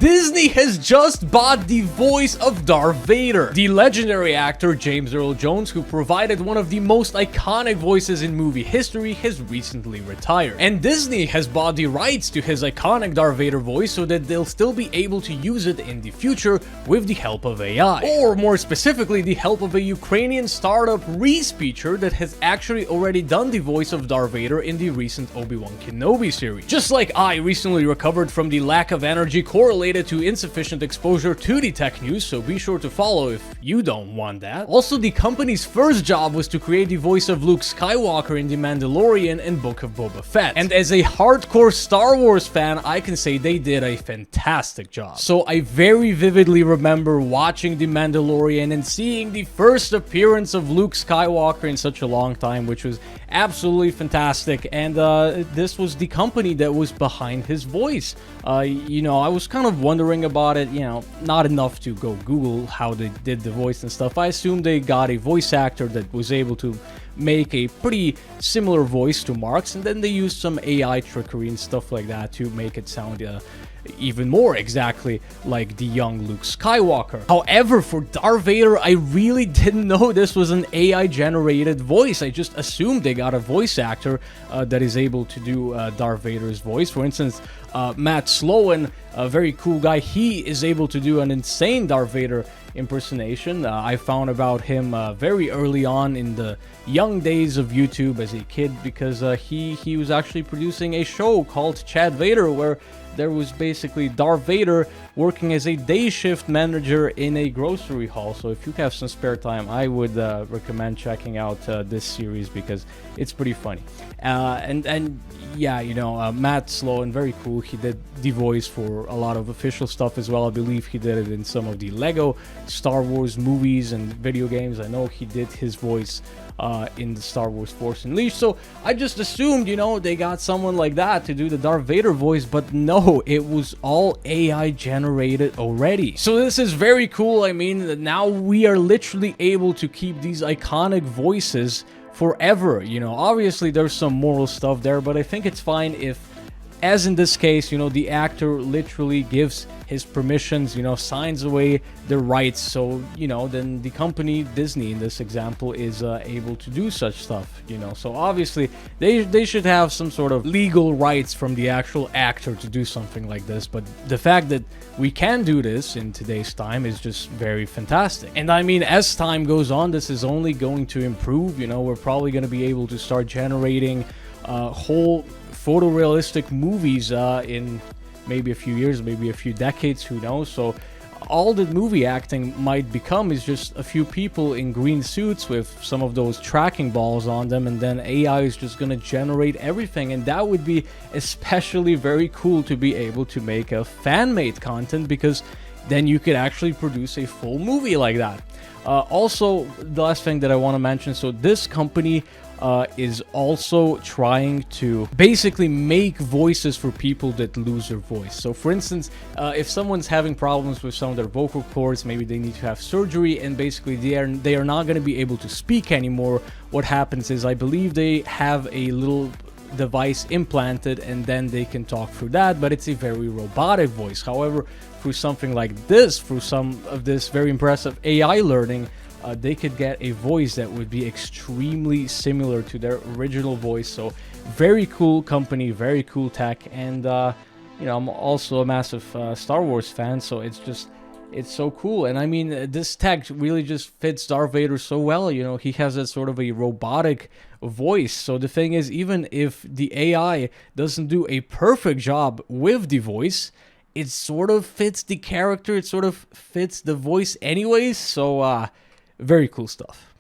Disney has just bought the voice of Darth Vader. The legendary actor James Earl Jones, who provided one of the most iconic voices in movie history, has recently retired. And Disney has bought the rights to his iconic Darth Vader voice so that they'll still be able to use it in the future with the help of AI. Or more specifically, the help of a Ukrainian startup, Respeecher, that has actually already done the voice of Darth Vader in the recent Obi-Wan Kenobi series. Just like I recently recovered from the lack of energy correlated to insufficient exposure to the tech news, so be sure to follow if you don't want that. Also, the company's first job was to create the voice of Luke Skywalker in the Mandalorian and Book of Boba Fett. And as a hardcore Star Wars fan, I can say they did a fantastic job. So I very vividly remember watching the Mandalorian and seeing the first appearance of Luke Skywalker in such a long time, which was absolutely fantastic. And this was the company that was behind his voice. I was kind of wondering about it, not enough to go Google how they did the voice and stuff. I assume they got a voice actor that was able to make a pretty similar voice to Mark's, and then they used some AI trickery and stuff like that to make it sound even more exactly like the young Luke Skywalker. However, for Darth Vader, I really didn't know this was an AI-generated voice. I just assumed they got a voice actor that is able to do Darth Vader's voice. For instance, Matt Sloan, a very cool guy, he is able to do an insane Darth Vader impersonation. I found about him very early on in the young days of YouTube as a kid, because he was actually producing a show called Chad Vader, where there was basically Darth Vader working as a day shift manager in a grocery haul. So if you have some spare time, I would recommend checking out this series because it's pretty funny. Matt Sloan, very cool. He did the voice for a lot of official stuff as well. I believe he did it in some of the Lego Star Wars movies and video games. I know he did his voice in the Star Wars Force Unleashed. So I just assumed, they got someone like that to do the Darth Vader voice, but no, it was all AI generated already. So this is very cool. I mean, now we are literally able to keep these iconic voices forever. Obviously there's some moral stuff there, but I think it's fine if, as in this case, the actor literally gives his permissions, signs away the rights, so, then the company, Disney in this example, is able to do such stuff, So obviously, they should have some sort of legal rights from the actual actor to do something like this, but the fact that we can do this in today's time is just very fantastic. And I mean, as time goes on, this is only going to improve, we're probably going to be able to start generating whole photorealistic movies in maybe a few years, maybe a few decades, who knows. So all that movie acting might become is just a few people in green suits with some of those tracking balls on them, and then AI is just going to generate everything. And that would be especially very cool to be able to make a fan-made content, because then you could actually produce a full movie like that. Also, the last thing that I want to mention, so this company is also trying to basically make voices for people that lose their voice. So for instance, if someone's having problems with some of their vocal cords, maybe they need to have surgery, and basically they are not going to be able to speak anymore, what happens is, I believe they have a little device implanted, and then they can talk through that, but it's a very robotic voice. However, through something like this, through some of this very impressive AI learning, they could get a voice that would be extremely similar to their original voice. So very cool company, very cool tech. And I'm also a massive Star Wars fan, so it's so cool. And I mean, this tech really just fits Darth Vader so well. He has that sort of a robotic voice. So the thing is, even if the AI doesn't do a perfect job with the voice, it sort of fits the character, it sort of fits the voice anyways. So very cool stuff.